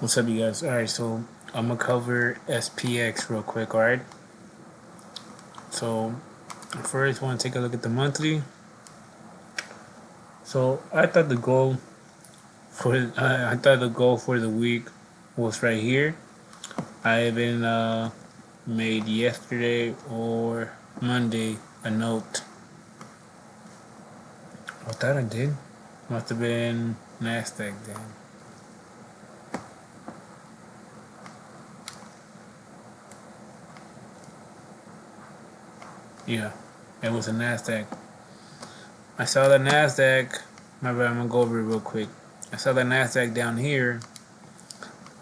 What's up, you guys? Alright, so I'm gonna cover SPX real quick, alright? So, first, want to take a look at the monthly. So, I thought the goal for the week was right here. I haven't made yesterday or Monday a note. I thought I did. Must have been Nasdaq then. Yeah, it was a Nasdaq. I saw the Nasdaq. My bad, I'm gonna go over it real quick. I saw the Nasdaq down here.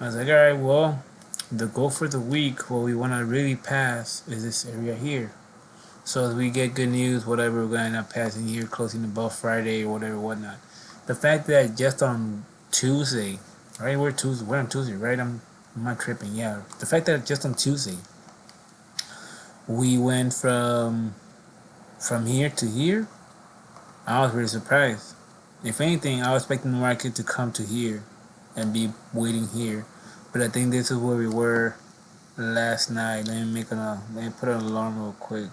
I was like, all right, well, the goal for the week, what we want to really pass is this area here. So as we get good news, whatever, we're gonna end up passing here, closing above Friday or whatever, whatnot. The fact that just on Tuesday, right? We're on Tuesday, right? I'm not tripping. Yeah, the fact that just on Tuesday we went from here to here, I was really surprised. If anything, I was expecting the market to come to here and be waiting here. But I think this is where we were last night. Let me put an alarm real quick.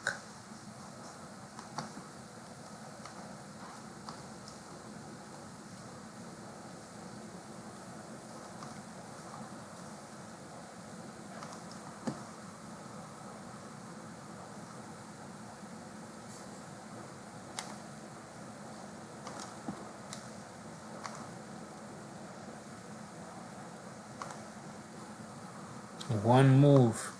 One move.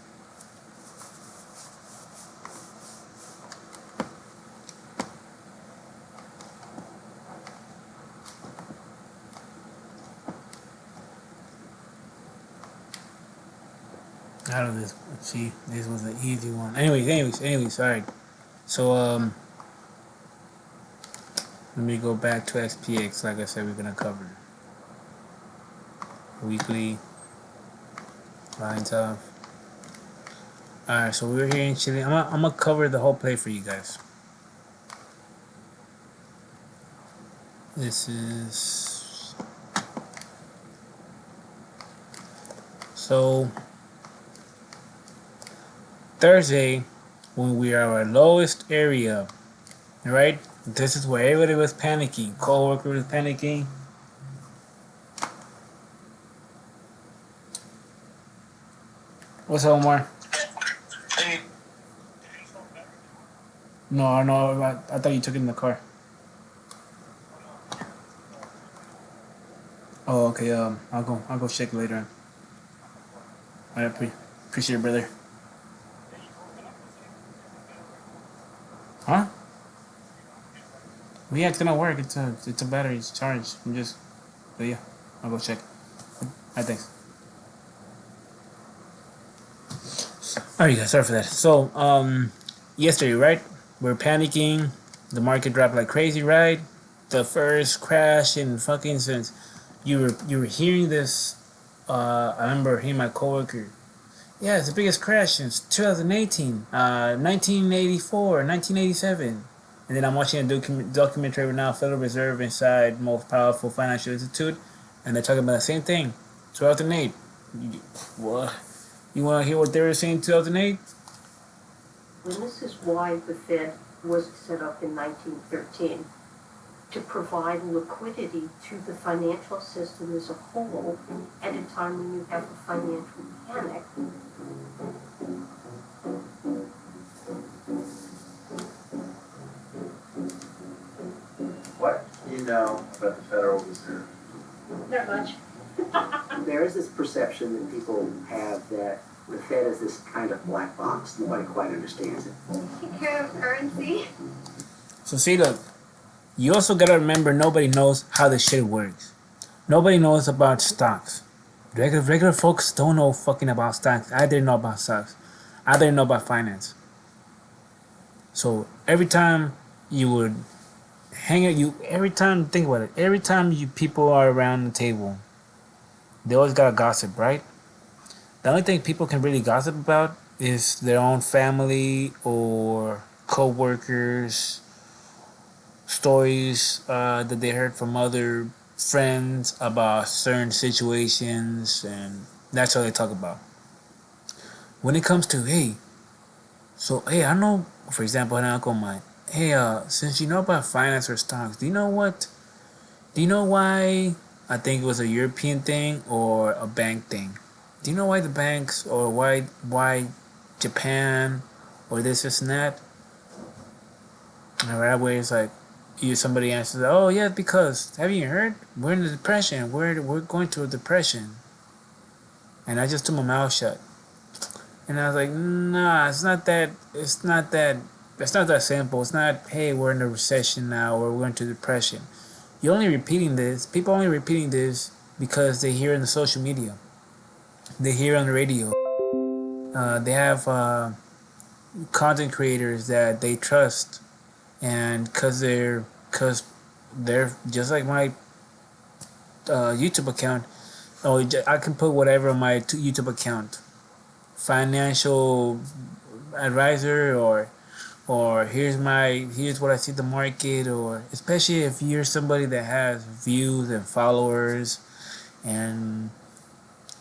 Out of this. See, this was an easy one. Anyways, alright. So let me go back to XPX. Like I said, we're gonna cover weekly lines off. Alright, so we're here in Chile. I'm gonna cover the whole play for you guys. This is so Thursday when we are our lowest area, right? This is where everybody was panicking. Co-worker was panicking. What's up, Omar? No, I thought you took it in the car. Oh, okay. I'll go check later on. I appreciate it, brother. Huh? Well, yeah, it's gonna work. It's a battery. It's charged. But yeah, I'll go check. Alright, thanks. Alright, guys, sorry for that. So, yesterday, right? We're panicking. The market dropped like crazy, right? The first crash in fucking since you were hearing this. I remember hearing my coworker. Yeah, it's the biggest crash since 2018, 1984, 1987. And then I'm watching a documentary right now, Federal Reserve Inside Most Powerful Financial Institute, and they're talking about the same thing. 2008. What? You want to hear what they were saying in 2008? And this is why the Fed was set up in 1913, to provide liquidity to the financial system as a whole at a time when you have a financial panic. What do you know about the Federal Reserve? Not much. There is this perception that people have that the Fed is this kind of black box. Nobody quite understands it. Take care of currency. So see, look, you also gotta remember nobody knows how this shit works. Nobody knows about stocks. Regular folks don't know fucking about stocks. I didn't know about stocks. I didn't know about finance. So every time you would every time, think about it, every time you people are around the table, they always gotta gossip, right? The only thing people can really gossip about is their own family or co-workers, stories that they heard from other friends about certain situations, and that's all they talk about. When it comes to, hey, so hey, I know, for example, an uncle of mine, hey, since you know about finance or stocks, do you know why? I think it was a European thing or a bank thing. Do you know why the banks, or why Japan or this and that? And right away it's like, somebody answers, oh yeah, because have you heard? We're in a depression. We're going through a depression. And I just took my mouth shut. And I was like, nah, it's not that. It's not that. It's not that simple. It's not, hey, we're in a recession now or we're into depression. You're only repeating this. People only repeating this because they hear in the social media. They hear on the radio. They have content creators that they trust, and cause they're just like my YouTube account. Oh, I can put whatever on my YouTube account. Financial advisor, or here's what I see the market, or especially if you're somebody that has views and followers, and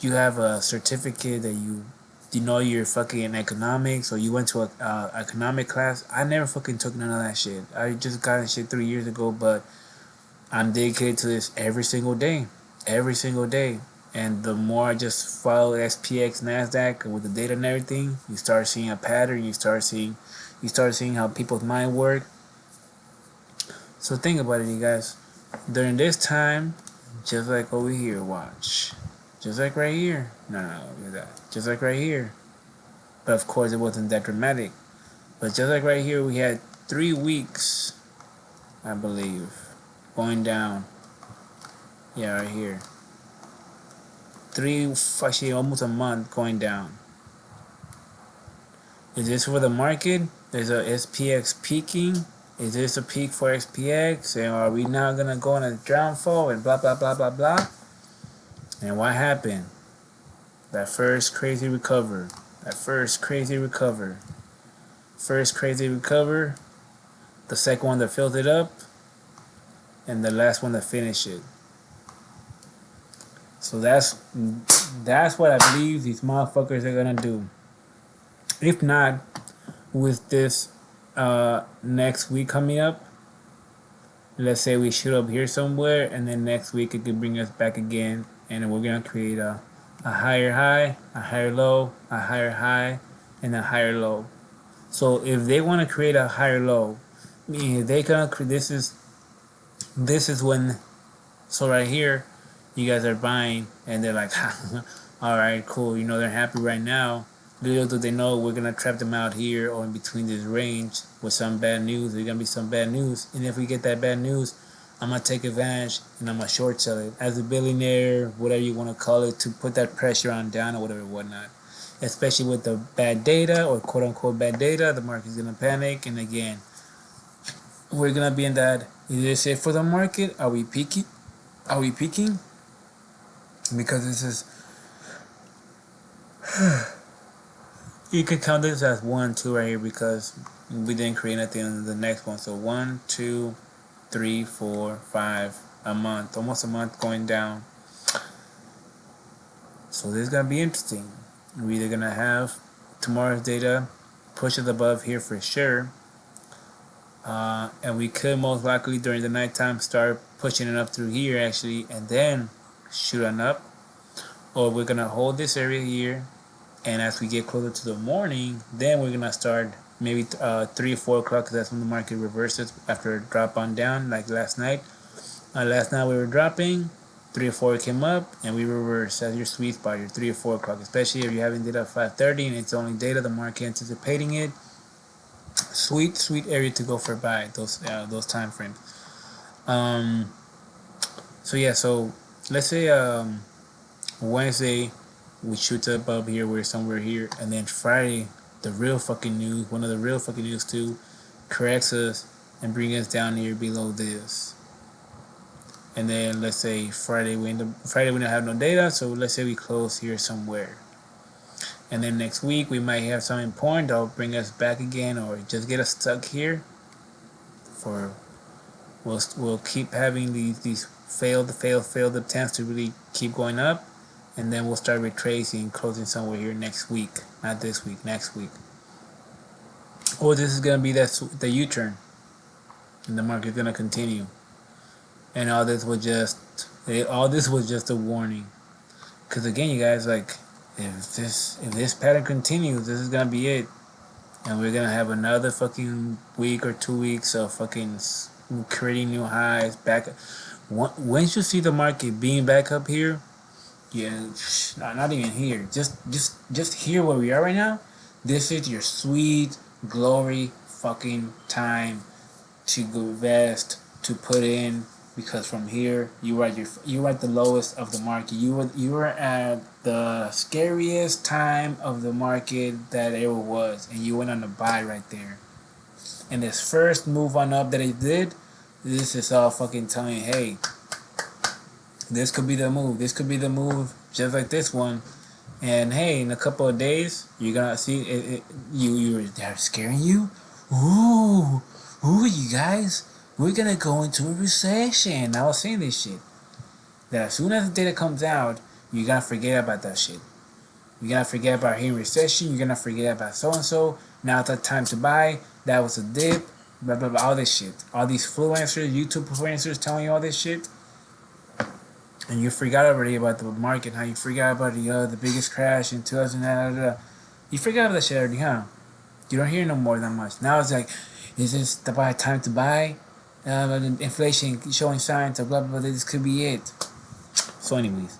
you have a certificate that you know you're fucking in economics, or you went to a economic class. I never fucking took none of that shit. I just got that shit 3 years ago, but I'm dedicated to this every single day. And the more I just follow SPX, Nasdaq with the data and everything, you start seeing a pattern. You start seeing how people's mind work. So think about it, you guys. During this time, just like over here, watch, just like right here. No, look at that. Just like right here. But of course, it wasn't that dramatic. But just like right here, we had 3 weeks, I believe, going down. Yeah, right here. Actually almost a month going down. Is this for the market? There's a SPX peaking. Is this a peak for SPX? And are we now gonna go on a downfall and blah blah blah blah blah? And what happened? That first crazy recover. First crazy recover. The second one that filled it up, and the last one that finished it. So that's what I believe these motherfuckers are gonna do. If not, with this next week coming up, let's say we shoot up here somewhere, and then next week it could bring us back again, and we're gonna create a higher high, a higher low, a higher high, and a higher low. So if they want to create a higher low, meaning they gonna this is when. So right here, you guys are buying, and they're like, all right, cool. You know, they're happy right now. Little do they know we're gonna trap them out here or in between this range with some bad news. There's gonna be some bad news, and if we get that bad news, I'm gonna take advantage and I'm gonna short sell it as a billionaire, whatever you want to call it, to put that pressure on down or whatever, whatnot. Especially with the bad data or quote unquote bad data, the market's gonna panic, and again, we're gonna be in that. Is this it for the market? Are we peaking? Are we peaking? Because this is. You could count this as 1, 2 right here because we didn't create anything in the next one. So 1, 2, 3, 4, 5, a month, almost a month going down. So this is gonna be interesting. We're either gonna have tomorrow's data push it above here for sure, and we could most likely during the nighttime start pushing it up through here actually, and then shoot on up, or we're gonna hold this area here. And as we get closer to the morning, then we're gonna start maybe 3 or 4 o'clock, because that's when the market reverses after a drop on down, like last night. Last night we were dropping, 3 or 4 came up, and we reversed. That's your sweet spot, your 3 or 4 o'clock, especially if you're having data at 5:30 and it's only data, the market anticipating it. Sweet area to go for buy those time frames. So yeah, so let's say Wednesday we shoot up here, we're somewhere here, and then Friday, the real fucking news, one of the real fucking news too, corrects us and brings us down here below this. And then let's say Friday we don't have no data, so let's say we close here somewhere. And then next week we might have something important that'll bring us back again, or just get us stuck here. We'll keep having these failed attempts to really keep going up, and then we'll start retracing, closing somewhere here next week. Not this week, next week. Or this is gonna be the U-turn, and the market's gonna continue. And all this was just a warning. Cause again, you guys, like, if this pattern continues, this is gonna be it, and we're gonna have another fucking week or 2 weeks of fucking creating new highs back. Once you see the market being back up here, yeah, not even here. Just here where we are right now. This is your sweet glory fucking time to invest, to put in, because from here you were at the lowest of the market. You were at the scariest time of the market that ever was, and you went on a buy right there. And this first move on up that it did, this is all fucking telling you, hey, this could be the move. This could be the move, just like this one. And hey, in a couple of days, you're gonna see it. They're scaring you. Ooh, you guys, we're gonna go into a recession. I was saying this shit. That as soon as the data comes out, you gotta forget about that shit. You gotta forget about hearing recession. You're gonna forget about so and so. Now it's the time to buy. That was a dip. Blah blah blah. All this shit. All these influencers, YouTube influencers telling you all this shit. And you forgot already about the market, how you forgot about the biggest crash in 2000. You forgot about that shit already, huh? You don't hear no more that much. Now it's like, is this the time to buy? Inflation showing signs of blah blah blah. This could be it. So, anyways,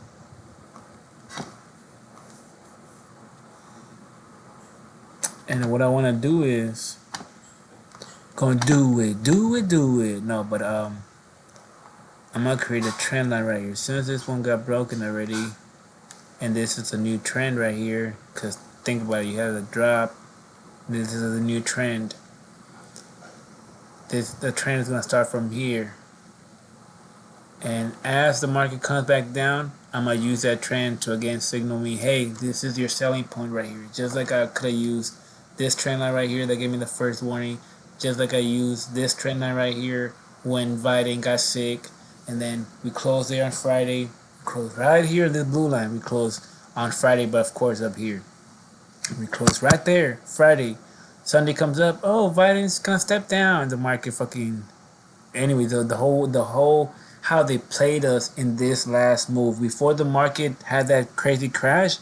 and what I want to do is gonna do it. No, but I'm gonna create a trend line right here. As soon as this one got broken already, and this is a new trend right here, because think about it, you have the drop, this is a new trend. The trend is gonna start from here, and as the market comes back down, I'm gonna use that trend to again signal me, hey, this is your selling point right here. Just like I could have used this trend line right here that gave me the first warning, just like I used this trend line right here when Biden got sick. And then we close there on Friday. We close right here, this blue line. We close on Friday, but of course up here. We close right there, Friday. Sunday comes up. Oh, Biden's gonna step down. The market fucking. Anyway, the whole how they played us in this last move before the market had that crazy crash.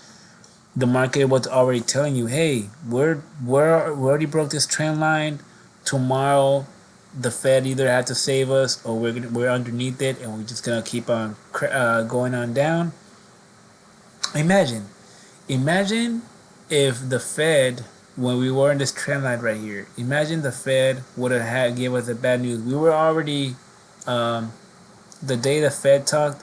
The market was already telling you, hey, we already broke this trend line. Tomorrow, the Fed either had to save us or we're underneath it, and we're just gonna keep on going on down. Imagine if the Fed, when we were in this trend line right here, imagine the Fed would have gave us the bad news. We were already the day the Fed talked,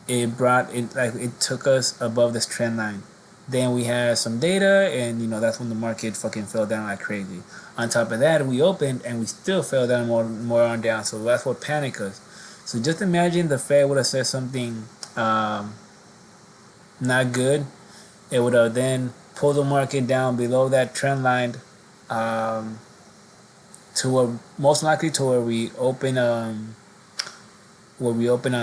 it took us above this trend line. Then we had some data, and that's when the market fucking fell down like crazy. On top of that, we opened and we still fell down more on down. So that's what panicked us. So just imagine the Fed would have said something not good. It would have then pulled the market down below that trend line, to most likely to where we open on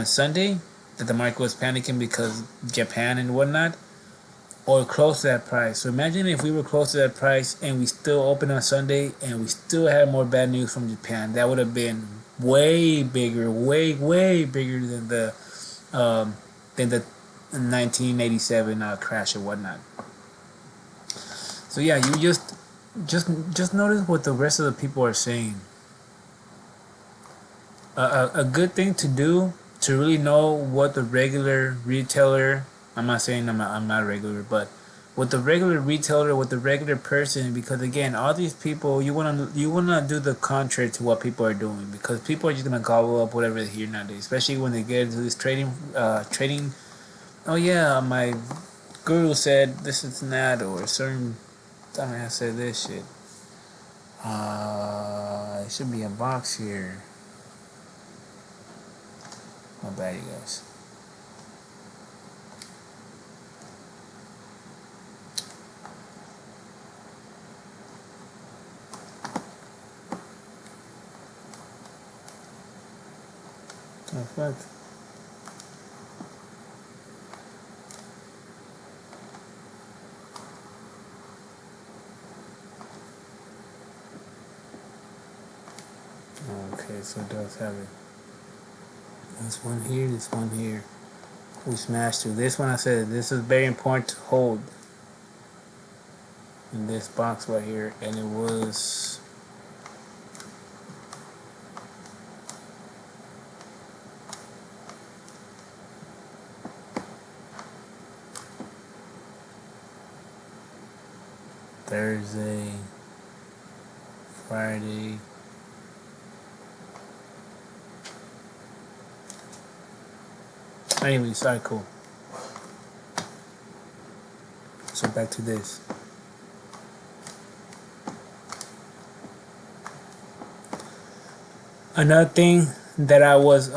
Sunday. That the market was panicking because Japan and whatnot. Or close to that price. So imagine if we were close to that price and we still open on Sunday and we still had more bad news from Japan. That would have been way bigger, way bigger than the 1987 crash or whatnot. So yeah, you just notice what the rest of the people are saying. A good thing to do to really know what the regular retailer. I'm not saying I'm not regular, but with the regular retailer, with the regular person, because again, all these people, you wanna do the contrary to what people are doing, because people are just gonna gobble up whatever they hear nowadays, especially when they get into this trading. Oh yeah, my guru said this is that, or a certain dumbass said this shit. It should be a box here. My bad, you guys. Oh, fuck. Okay, so it does have it. This one here, this one here. We smashed through. This one I said this is very important to hold in this box right here, and it was Thursday, Friday. Anyway, sorry, cool. So back to this. Another thing that I was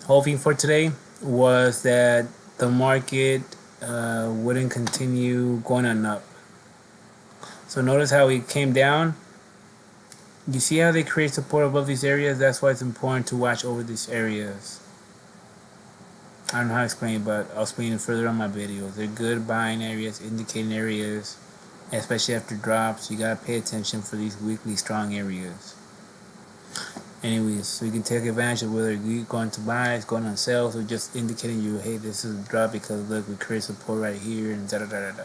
hoping for today was that the market wouldn't continue going on up. So notice how it came down. You see how they create support above these areas? That's why it's important to watch over these areas. I don't know how to explain it, but I'll explain it further on my videos. They're good buying areas, indicating areas, especially after drops. You gotta pay attention for these weekly strong areas. Anyways, so you can take advantage of whether you're going to buy, it's going on sale, so just indicating you, hey, this is a drop because look, we create support right here and da da da da da.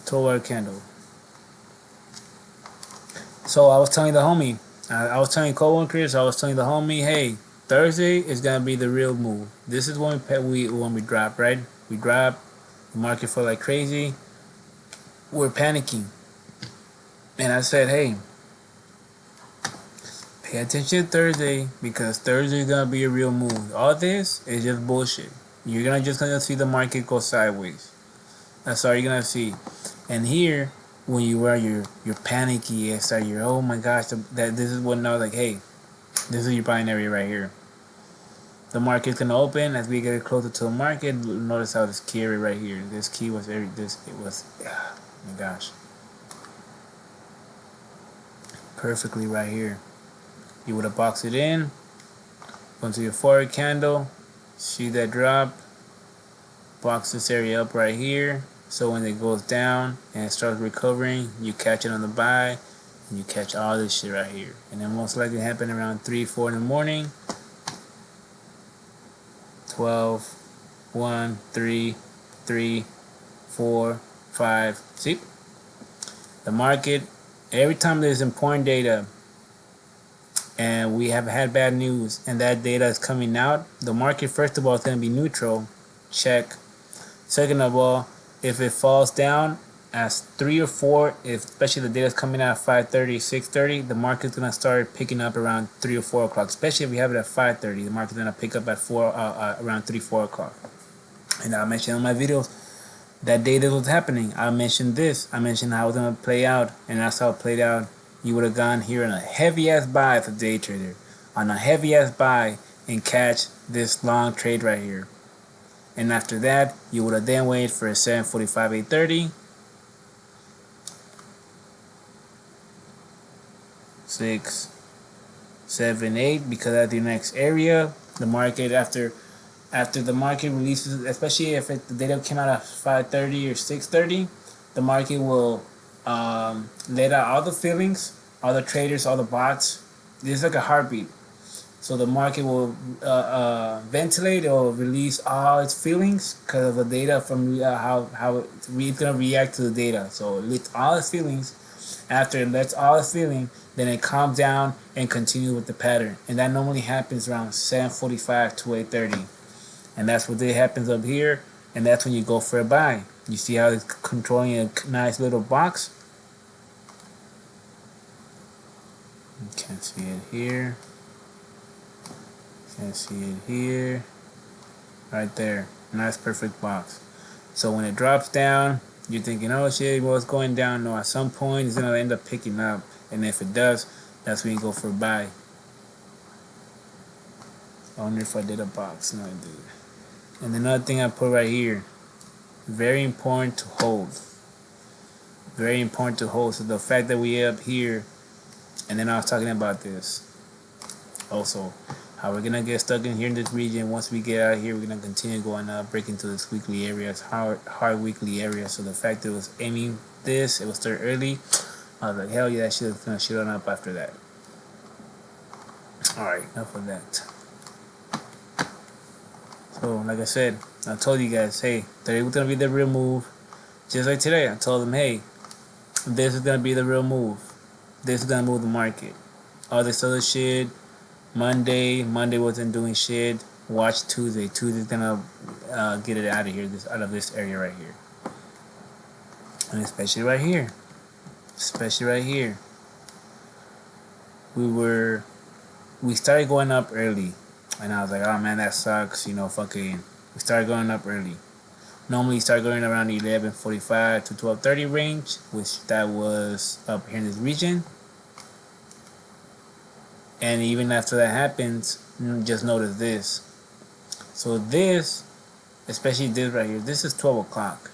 12-hour candle. So I was telling the homie, I was telling Cole and Chris, I was telling the homie, hey, Thursday is gonna be the real move. This is when we drop, right? We drop, the market fell like crazy. We're panicking, and I said, hey, pay attention to Thursday because Thursday is gonna be a real move. All this is just bullshit. You're gonna see the market go sideways. That's all you're gonna see. And here, when you are you're panicky, and start you're oh my gosh, that this is when I was like, hey, this is your buying area right here. The market's gonna open as we get closer to the market. Notice how this key area right here. This key was oh my gosh, perfectly right here. You would have boxed it in, go to your forward candle, see that drop, box this area up right here. So when it goes down and it starts recovering, you catch it on the buy, and you catch all this shit right here. And then most likely happen around 3, 4 in the morning. 12, 1, 3, 3, 4, 5. See? The market, every time there's important data and we have had bad news and that data is coming out, the market, first of all, is going to be neutral. Check. Second of all, if it falls down as 3 or 4, especially the data is coming out at 5:30, 6:30, the market's going to start picking up around 3 or 4 o'clock. Especially if we have it at 5:30, the market's going to pick up at around 3, 4 o'clock. And I mentioned in my videos that data was happening. I mentioned this. I mentioned how it was going to play out, and that's how it played out. You would have gone here on a heavy-ass buy as a day trader, on a heavy-ass buy, and catch this long trade right here. And after that, you would have then waited for a 7:45, 8:30, 6, 7, 8, because at the next area, the market after the market releases, especially if the data came out at 5:30 or 6:30, the market will let out all the feelings, all the traders, all the bots. This is like a heartbeat. So the market will ventilate or release all its feelings because of the data from how it's gonna react to the data. So it lets all its feelings. After it lets all its feeling, then it calms down and continues with the pattern. And that normally happens around 7:45 to 8:30. And that's what happens up here. And that's when you go for a buy. You see how it's controlling a nice little box? You can't see it here. Can't see it here. Right there. Nice perfect box. So when it drops down, you're thinking, oh shit, well, it's going down. No, at some point it's gonna end up picking up. And if it does, that's when you go for a buy. I wonder if I did a box. No, I did. And another thing I put right here, very important to hold. Very important to hold. So the fact that we up here, and then I was talking about this also, how we're gonna get stuck in here in this region. Once we get out of here, we're gonna continue going up, break into this weekly areas, hard weekly area. So the fact that it was aiming this, it was still early. I was like, hell yeah, that shit is gonna shoot on up after that. Alright, enough of that. So, like I said, I told you guys, hey, today was gonna be the real move. Just like today, I told them, hey, this is gonna be the real move. This is gonna move the market. All this other shit, Monday wasn't doing shit. Watch Tuesday. Tuesday's gonna get it out of here, out of this area right here, and especially right here, we started going up early, and I was like, oh man, that sucks. Fucking, we started going up early. Normally, you start going around 11:45 to 12:30 range, which that was up here in this region. And even after that happens, just notice this. So this, especially this right here, this is 12 o'clock.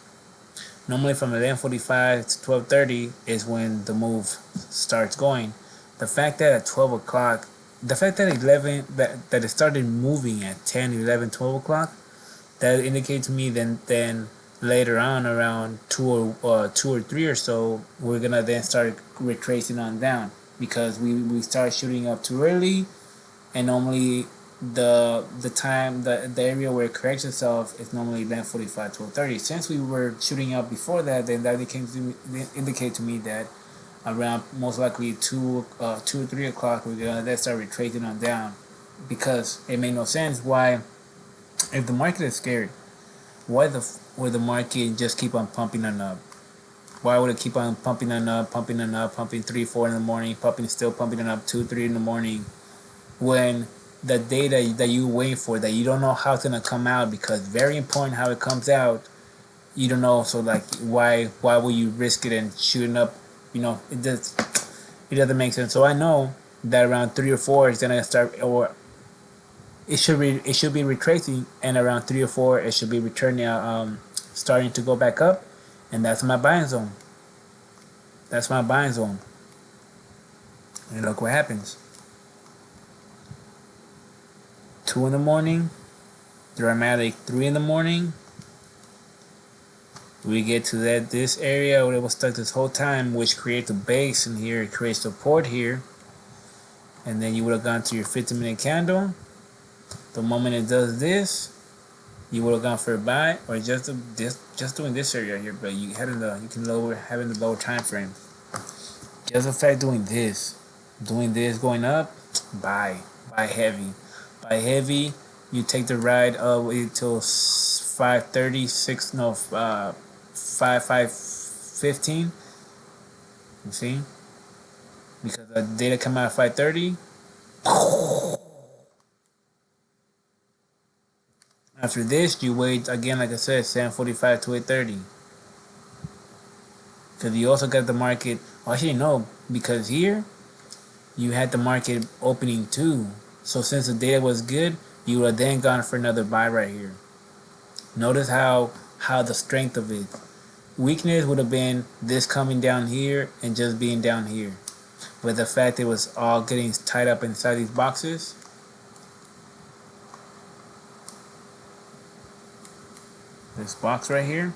Normally from 11:45 to 12:30 is when the move starts going. The fact that at 12 o'clock, the fact that that it started moving at 10, 11, 12 o'clock, that indicates to me then later on around 2 or 3 or so, we're gonna then start retracing on down because we start shooting up too early, and normally the time the area where it corrects itself is normally 11:45, 12:30. Since we were shooting up before that, then that indicate to me that around most likely 2 or 3 o'clock we're gonna then start retracing on down, because it made no sense why, if the market is scared, why would the market just keep on pumping on up? Why would it keep on pumping on up, pumping 3, 4 in the morning, still pumping on up 2, 3 in the morning, when the data that you wait for, that you don't know how it's gonna come out, because very important how it comes out, you don't know. So like, why will you risk it and shooting up? It doesn't make sense. So I know that around 3 or 4 is gonna start, or it should be retracing, and around 3 or 4 it should be returning, starting to go back up, and that's my buying zone. And look what happens. 2 in the morning, dramatic 3 in the morning. We get to this area where it was stuck this whole time, which creates a base in here, it creates support here, and then you would have gone to your 50-minute candle. The moment it does this, you would have gone for a buy, or just doing this area here, but you having the lower time frame. Just the fact doing this, going up, buy heavy. You take the ride all the way till 5:36, no, 5:15. You see, because the data come out at 5:30. After this, you wait again, like I said, 7:45 to 8:30. Because you also got the market. Well, actually, no, because here you had the market opening too. So since the data was good, you would have then gone for another buy right here. Notice how the strength of it. Weakness would have been this coming down here and just being down here. But the fact it was all getting tied up inside these boxes. This box right here.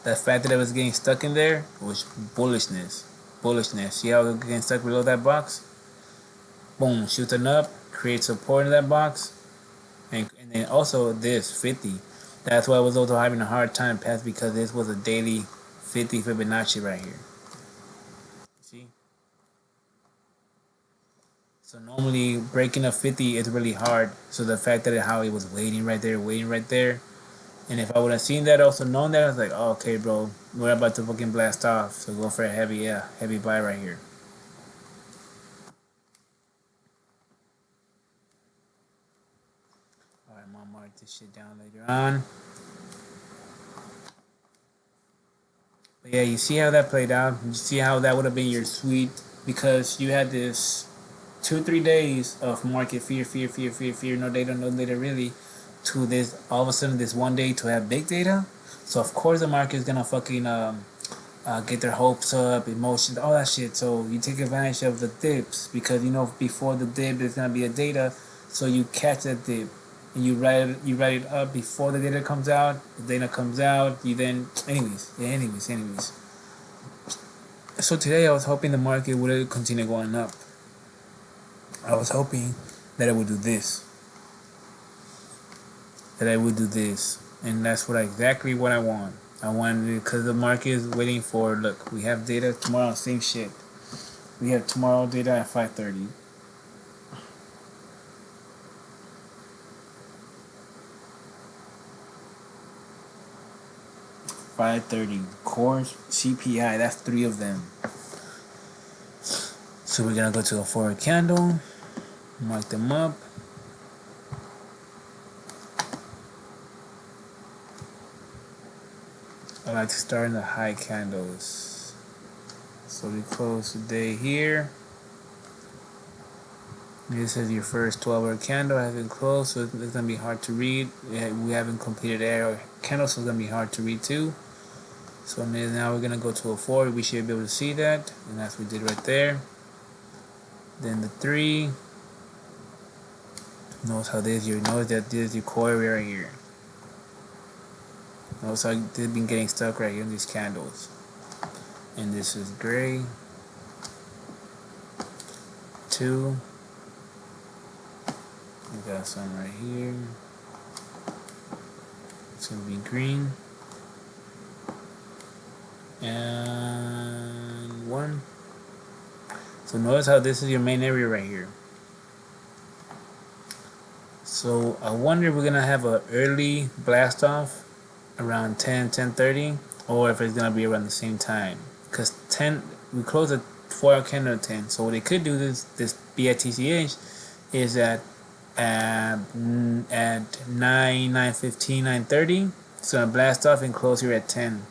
The fact that it was getting stuck in there was bullishness. See how it was getting stuck below that box? Boom, shooting up, creates support in that box. And then also this 50. That's why I was also having a hard time past, because this was a daily 50 Fibonacci right here. See? So normally breaking a 50 is really hard. So the fact that how it was waiting right there. And if I would have seen that, also known that, I was like, oh, okay, bro, we're about to fucking blast off. So go for a heavy buy right here. Alright, I'm gonna mark this shit down later on. But yeah, you see how that played out? You see how that would have been your sweet, because you had this 2-3 days of market fear, no data really, to this all of a sudden this one day to have big data. So of course the market is gonna fucking get their hopes up, emotions, all that shit. So you take advantage of the dips, because before the dip there's gonna be a data, so you catch that dip and you write it up before the data comes out. The data comes out, you then anyways. So today I was hoping the market would continue going up. I was hoping that it would do this. That I would do this. And that's exactly what I want. I wanted it because the market is waiting for, look, we have data tomorrow, same shit. We have tomorrow data at 5:30. Core CPI, that's 3 of them. So we're gonna go to a forward candle, mark them up. I like to start in the high candles. So we close today here. This is your first 12-hour candle. Hasn't closed, so it's gonna be hard to read. We haven't completed our candle, so it's gonna be hard to read too. So now we're gonna go to a 4. We should be able to see that, and that's what we did right there. Then the 3. Notice how this. You notice that this is your core area right here. Notice how they've been getting stuck right here in these candles. And this is gray. 2. We got some right here. It's gonna be green. And 1. So notice how this is your main area right here. So I wonder if we're gonna have an early blast off around 10:30, or if it's gonna be around the same time. Because 10, we close at 4 candle at 10. So what they could do this BITCH is that at 9:15, 9:30, it's gonna blast off and close here at 10.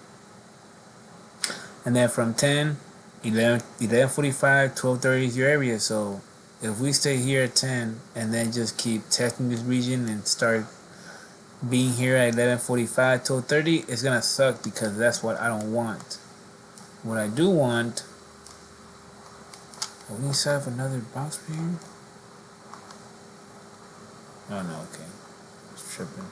And then from 10, 11:45, 12:30 is your area. So if we stay here at 10 and then just keep testing this region and start being here at 11:45, 12:30, it's gonna suck, because that's what I don't want. What I do want. We set up another box for here. Oh no, okay. It's tripping.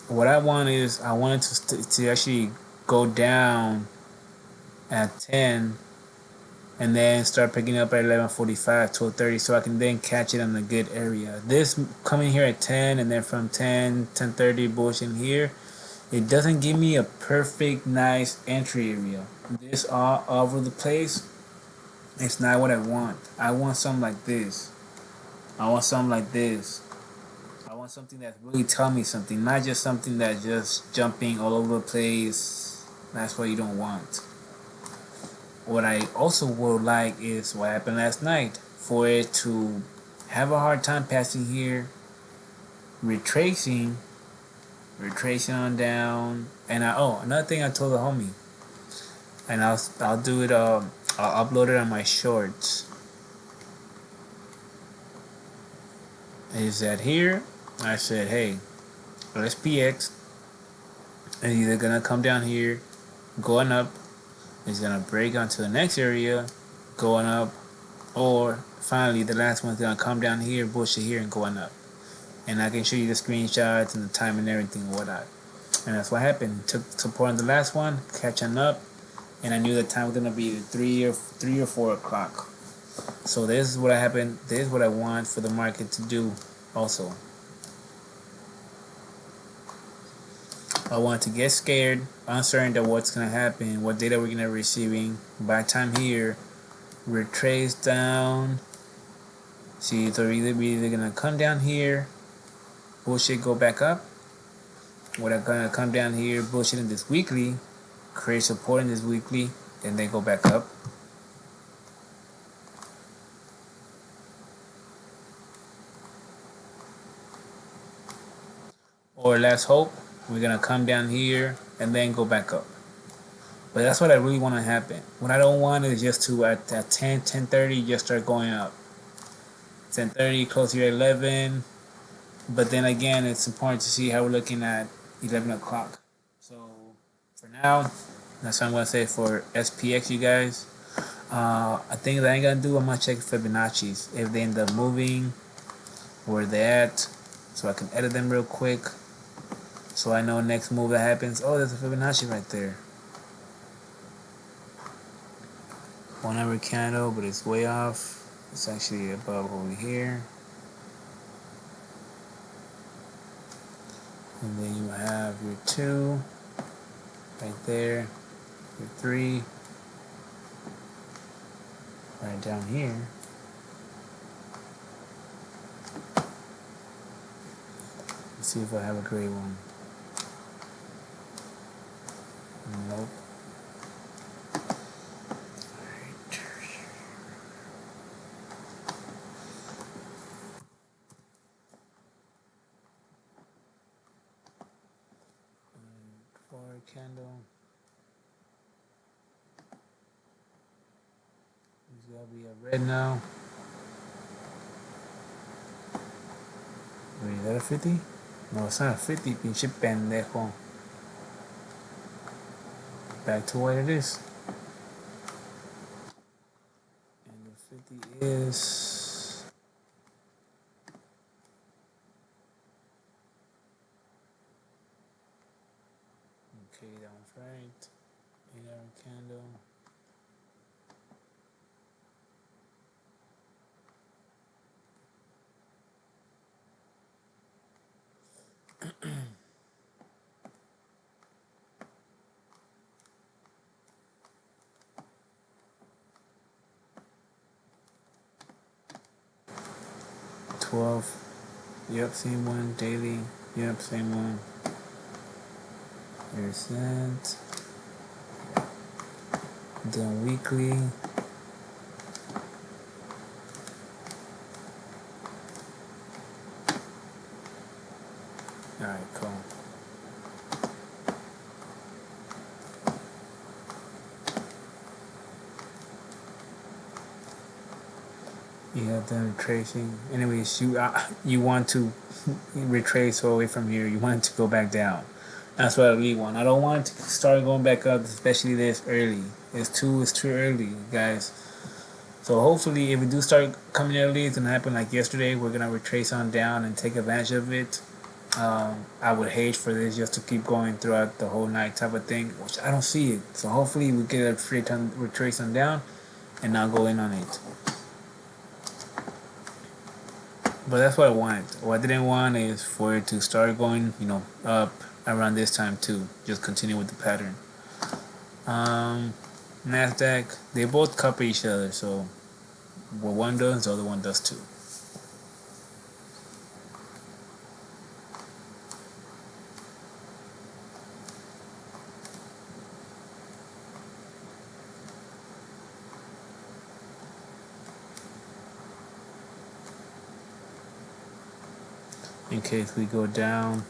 What I want is, I wanted to actually go down at 10 and then start picking up at 11:45, 12:30, so I can then catch it in a good area. This coming here at 10 and then from 10, 10:30 bush in here, it doesn't give me a perfect, nice entry area. This all over the place, it's not what I want. I want something like this. I want something like this. I want something that's really telling me something, not just something that's just jumping all over the place. That's what you don't want. What I also would like is what happened last night, for it to have a hard time passing here, retracing on down, and another thing I told the homie, and I'll do it. I'll upload it on my shorts. Is that here? I said, hey, SPX is either gonna come down here, going up, it's gonna break onto the next area, going up, or finally the last one's gonna come down here, bullshit here, and going up. And I can show you the screenshots and the time and everything and whatnot. And that's what happened. Took support on the last one, catching up, and I knew the time was gonna be 3 or 4 o'clock. So this is what happened. This is what I want for the market to do also. I want to get scared, uncertain of what's gonna happen, what data we're gonna be receiving. By the time here, retrace down. See, so we're either gonna come down here, bullshit, go back up. We're gonna come down here, bullshit in this weekly, create support in this weekly, and then go back up. Or let's hope we're gonna come down here and then go back up. But that's what I really want to happen. What I don't want is just to at 10, 10:30 just start going up. 10:30, close here at 11. But then again, it's important to see how we're looking at 11 o'clock. So for now, that's what I'm gonna say for SPX, you guys. I think that I ain't gonna do. I'm gonna check Fibonacci's if they end up moving, where they at, so I can edit them real quick. So I know next move that happens. Oh, there's a Fibonacci right there. 1 hour candle, but it's way off. It's actually above over here. And then you have your 2 right there, your 3 right down here. Let's see if I have a gray one. Nope. Alright. 4 candle. It's gotta be a red now. Wait, is that a 50? No, it's not a 50, pinche pendejo. Back to what it is. And the 50 is... Okay, that one's right. 8 hour candle. $12. Yep, same one. Daily. Yep, same one. There's that. Then weekly. Alright, cool. You have done retracing. Anyways, you want to retrace away from here. You want it to go back down. That's what I really want. I don't want it to start going back up, especially this early. It's too early, guys. So hopefully, if we do start coming early, it's gonna happen like yesterday. We're gonna retrace on down and take advantage of it. I would hate for this just to keep going throughout the whole night type of thing, which I don't see it. So hopefully, we get a retrace on down and not go in on it. But that's what I wanted. What I didn't want is for it to start going, up around this time too. Just continue with the pattern. Nasdaq, they both copy each other, so what one does, the other one does too. In case we go down,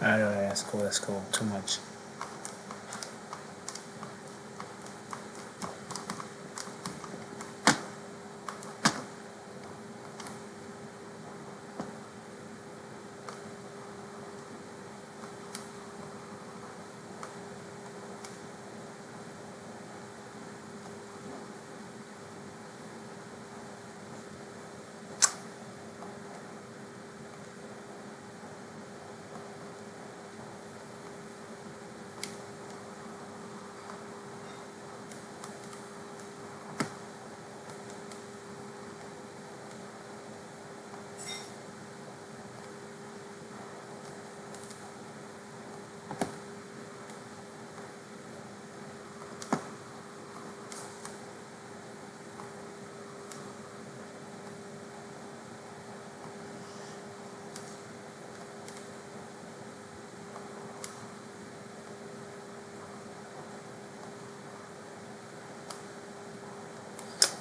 alright, that's cool, too much.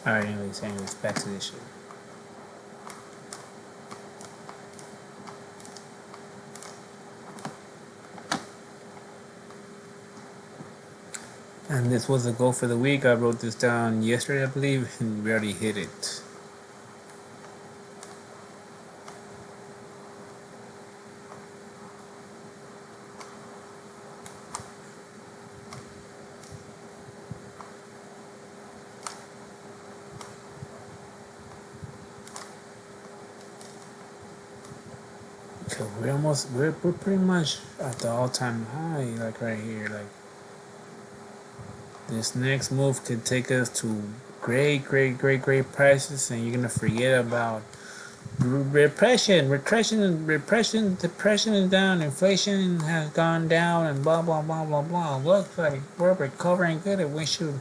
Alright, anyways, back to this shit. And this was the goal for the week. I wrote this down yesterday, I believe, and we already hit it. So we're pretty much at the all-time high, like right here. Like this next move could take us to great prices, and you're gonna forget about depression is down, inflation has gone down, and blah blah blah blah blah. Looks like we're recovering good, and we should.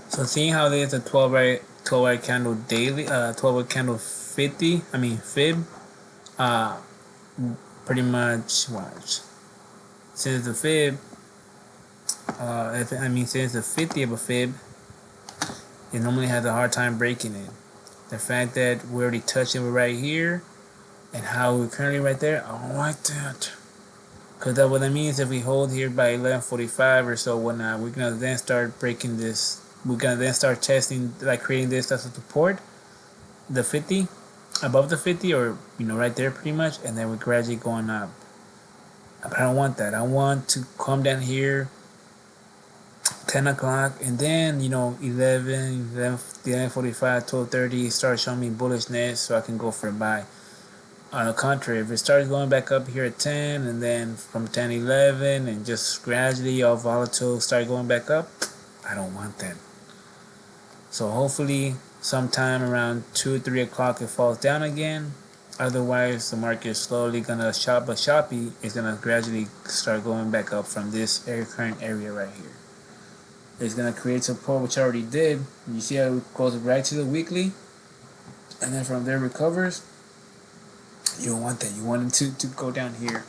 So seeing how there's a 12-hour candle daily, 12-hour candle 50, I mean fib, pretty much watch. Since the fib, since the 50 of a fib, it normally has a hard time breaking it. The fact that we're already touching it right here, and how we're currently right there, I don't like that. Because that what that means, if we hold here by 11:45 or so, whatnot, we're gonna then start breaking this. We're gonna then start testing, like creating this as a support, the 50, above the 50, or right there pretty much, and then we're gradually going up. But I don't want that. I want to come down here 10 o'clock, and then 11:45, 12:30 start showing me bullishness, so I can go for a buy. On the contrary, if it starts going back up here at 10, and then from 10, 11, and just gradually all volatile start going back up, I don't want that. So hopefully sometime around 2 or 3 o'clock it falls down again. Otherwise, the market is slowly gonna choppy. It's gonna gradually start going back up from this current area right here. It's gonna create support, which I already did. You see how it goes right to the weekly, and then from there recovers. You don't want that. You want it to go down here.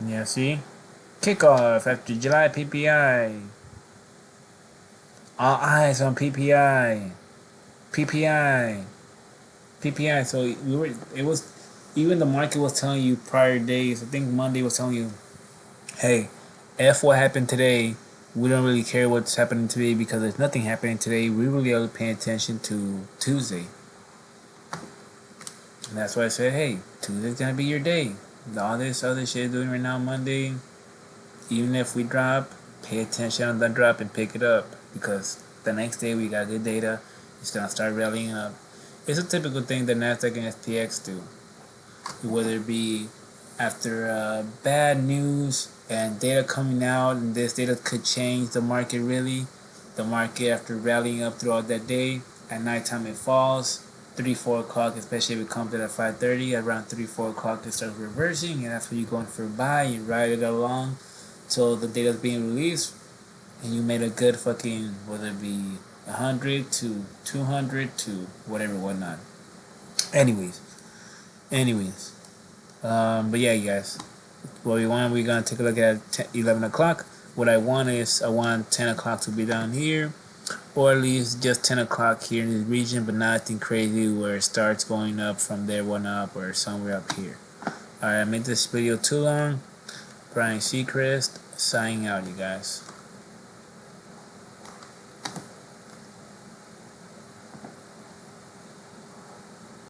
Yeah, see? Kickoff after July PPI. All eyes on PPI. PPI. PPI. So it was, even the market was telling you prior days, I think Monday was telling you, hey, F what happened today. We don't really care what's happening today because there's nothing happening today. We really are paying attention to Tuesday. And that's why I said, hey, Tuesday's gonna be your day. All this other shit doing right now Monday, even if we drop, pay attention on that drop and pick it up, because the next day we got good data. It's gonna start rallying up. It's a typical thing that Nasdaq and SPX do, whether it be after bad news and data coming out, and this data could change the market really. The market, after rallying up throughout that day, at nighttime it falls. 3-4 o'clock, especially if it comes in at 5:30, around 3-4 o'clock it starts reversing, and that's when you're going for a buy. You ride it along till the data's being released, and you made a good fucking, whether it be 100 to 200 to whatever, whatnot. Anyways, but yeah, you guys, what we're gonna take a look at 11 o'clock. What I want 10 o'clock to be down here, or at least just 10 o'clock here in this region, but nothing crazy where it starts going up from there, one up, or somewhere up here. Alright, I made this video too long. Brian Seacrest, signing out, you guys.